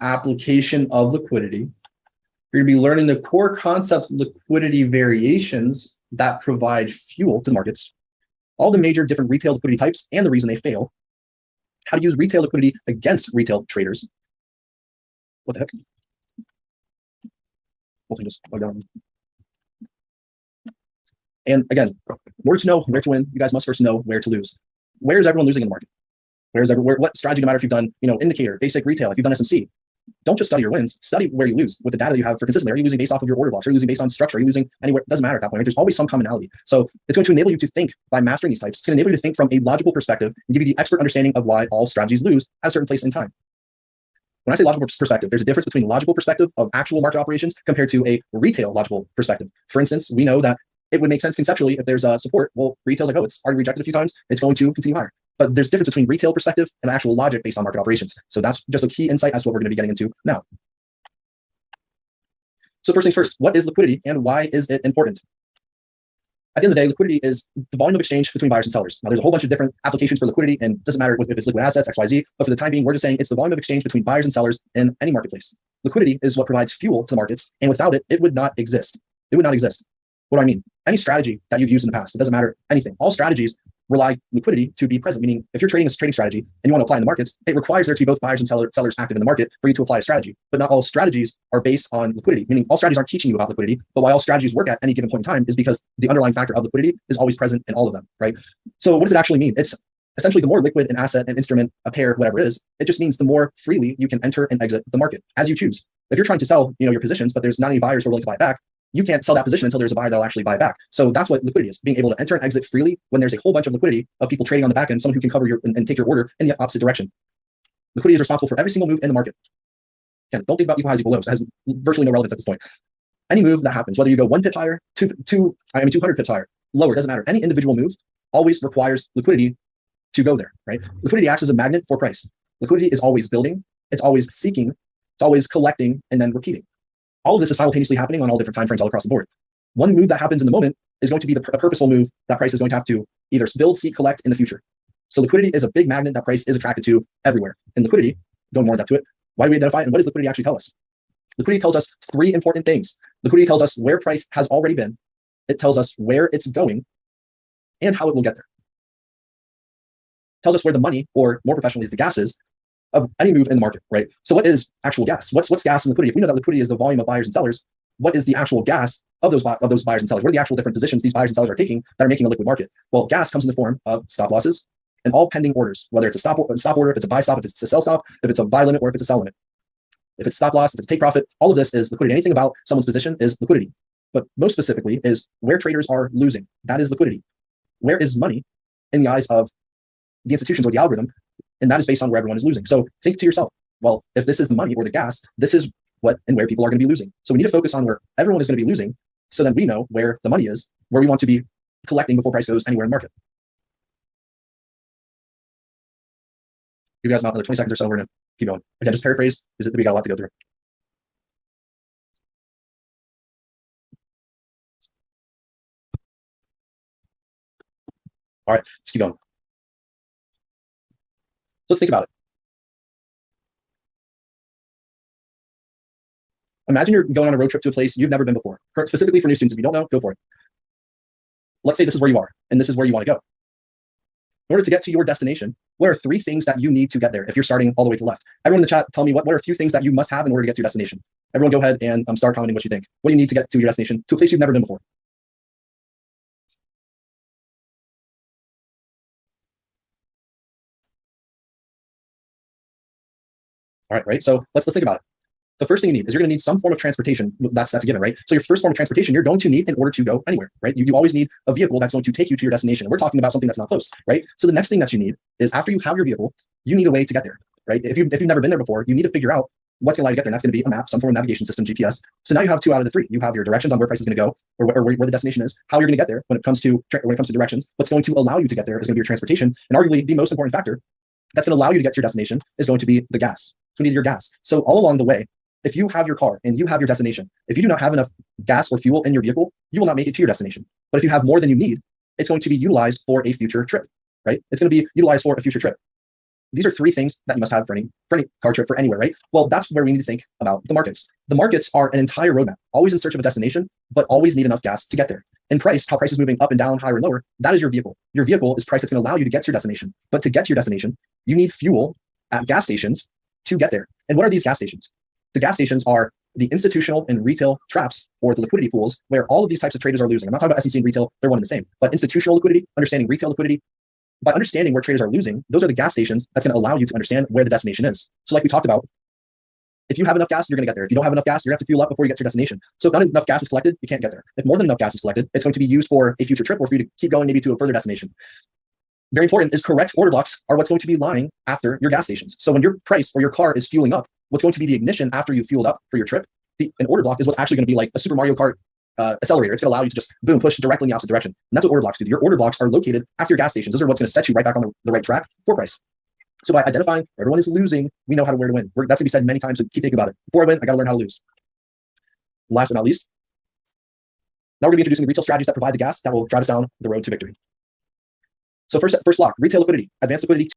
application of liquidity. You're going to be learning the core concept liquidity variations that provide fuel to the markets, all the major different retail liquidity types and the reason they fail, how to use retail liquidity against retail traders. What the heck? Hopefully just log down. And again, in order to know where to win, you guys must first know where to lose. Where is everyone losing in the market? What strategy, no matter if you've done, indicator, basic retail, if you've done S&C, don't just study your wins, study where you lose with the data that you have for consistently. Are you losing based off of your order blocks? Are you losing based on structure? Are you losing anywhere? It doesn't matter at that point. Right? There's always some commonality. So it's going to enable you to think by mastering these types. It's going to enable you to think from a logical perspective and give you the expert understanding of why all strategies lose at a certain place in time. When I say logical perspective, there's a difference between logical perspective of actual market operations compared to a retail logical perspective. For instance, we know that it would make sense conceptually if there's a support. Well, retail's like, oh, it's already rejected a few times. It's going to continue higher. But there's a difference between retail perspective and actual logic based on market operations. So that's just a key insight as to what we're going to be getting into now. So first things first, what is liquidity and why is it important? At the end of the day, liquidity is the volume of exchange between buyers and sellers. Now, there's a whole bunch of different applications for liquidity, and it doesn't matter if it's liquid assets, XYZ, but for the time being, we're just saying it's the volume of exchange between buyers and sellers in any marketplace. Liquidity is what provides fuel to the markets, and without it, it would not exist. It would not exist. What do I mean? Any strategy that you've used in the past, it doesn't matter anything. All strategies rely liquidity to be present, meaning if you're trading a trading strategy and you want to apply in the markets, it requires there to be both buyers and sellers active in the market for you to apply a strategy. But not all strategies are based on liquidity, meaning all strategies aren't teaching you about liquidity, but why all strategies work at any given point in time is because the underlying factor of liquidity is always present in all of them, right? So what does it actually mean? It's essentially the more liquid an asset, an instrument, a pair, whatever it is, it just means the more freely you can enter and exit the market as you choose. If you're trying to sell, your positions, but there's not any buyers who are willing to buy it back, you can't sell that position until there's a buyer that'll actually buy it back. So that's what liquidity is, being able to enter and exit freely when there's a whole bunch of liquidity of people trading on the back end, someone who can cover and take your order in the opposite direction. Liquidity is responsible for every single move in the market. Again, don't think about equal highs, equal lows. It has virtually no relevance at this point. Any move that happens, whether you go 1 pip higher, 200 pips higher, lower, doesn't matter. Any individual move always requires liquidity to go there, right? Liquidity acts as a magnet for price. Liquidity is always building, it's always seeking, it's always collecting, and then repeating. All of this is simultaneously happening on all different time frames all across the board. One move that happens in the moment is going to be a purposeful move that price is going to have to either build, seek, collect in the future. So liquidity is a big magnet that price is attracted to everywhere. And liquidity, going more in depth to it, why do we identify it and what does liquidity actually tell us? Liquidity tells us 3 important things. Liquidity tells us where price has already been. It tells us where it's going and how it will get there. It tells us where the money, or more professionally, is the gas is of any move in the market, right? So what is actual gas? What's gas in liquidity? If we know that liquidity is the volume of buyers and sellers, what is the actual gas of those buyers and sellers? What are the actual different positions these buyers and sellers are taking that are making a liquid market? Well, gas comes in the form of stop losses and all pending orders, whether it's a stop order, if it's a buy stop, if it's a sell stop, if it's a buy limit, or if it's a sell limit. If it's stop loss, if it's take profit, all of this is liquidity. Anything about someone's position is liquidity. But most specifically is where traders are losing. That is liquidity. Where is money in the eyes of the institutions or the algorithm? And that is based on where everyone is losing. So think to yourself, well, if this is the money or the gas, this is what and where people are going to be losing. So we need to focus on where everyone is going to be losing, so then we know where the money is, where we want to be collecting before price goes anywhere in the market. You guys about another 20 seconds or so, we're going to keep going. Again, just paraphrase, because we got a lot to go through. All right, let's keep going. Let's think about it. Imagine you're going on a road trip to a place you've never been before. Specifically for new students, if you don't know, go for it. Let's say this is where you are, and this is where you want to go. In order to get to your destination, what are 3 things that you need to get there if you're starting all the way to the left? Everyone in the chat, tell me what are a few things that you must have in order to get to your destination? Everyone go ahead and start commenting what you think. What do you need to get to your destination, to a place you've never been before? All right, right? So let's think about it. The first thing you need is you're going to need some form of transportation. That's a given, right? So your first form of transportation, you're going to need in order to go anywhere, right? You always need a vehicle that's going to take you to your destination. And we're talking about something that's not close, right? So the next thing that you need is, after you have your vehicle, you need a way to get there, right? If you've never been there before, you need to figure out what's going to allow you to get there. And that's going to be a map, some form of navigation system, GPS. So now you have 2 out of the 3. You have your directions on where price is going to go, or where the destination is, how you're going to get there when it comes to directions. What's going to allow you to get there is going to be your transportation. And arguably the most important factor that's going to allow you to get to your destination is going to be the gas. It's going to be your gas. So all along the way, if you have your car and you have your destination, if you do not have enough gas or fuel in your vehicle, you will not make it to your destination. But if you have more than you need, it's going to be utilized for a future trip, right? It's going to be utilized for a future trip. these are three things that you must have for any car trip for anywhere, right? Well, that's where we need to think about the markets. The markets are an entire roadmap, always in search of a destination, but always need enough gas to get there. And price, how price is moving up and down, higher and lower, that is your vehicle. Your vehicle is price that's going to allow you to get to your destination. But to get to your destination, you need fuel at gas stations to get there. And what are these gas stations? The gas stations are the institutional and retail traps, or the liquidity pools, where all of these types of traders are losing. I'm not talking about SEC and retail, they're one and the same. But institutional liquidity, understanding retail liquidity, by understanding where traders are losing, those are the gas stations that's going to allow you to understand where the destination is. So like we talked about, if you have enough gas, you're going to get there. If you don't have enough gas, you're going to have to fuel up before you get to your destination. So if not enough gas is collected, you can't get there. If more than enough gas is collected, it's going to be used for a future trip or for you to keep going maybe to a further destination. Very important is correct order blocks are what's going to be lying after your gas stations. So when your price or your car is fueling up, what's going to be the ignition after you fueled up for your trip, an order block is what's actually going to be like a Super Mario Kart accelerator. It's going to allow you to just boom, push directly in the opposite direction. And that's what order blocks do. Your order blocks are located after your gas stations. Those are what's going to set you right back on the right track for price. So by identifying where everyone is losing, we know where to win. That's going to be said many times, so keep thinking about it. Before I win, I got to learn how to lose. Last but not least, now we're going to be introducing the retail strategies that provide the gas that will drive us down the road to victory. So first lock, retail liquidity, advanced liquidity.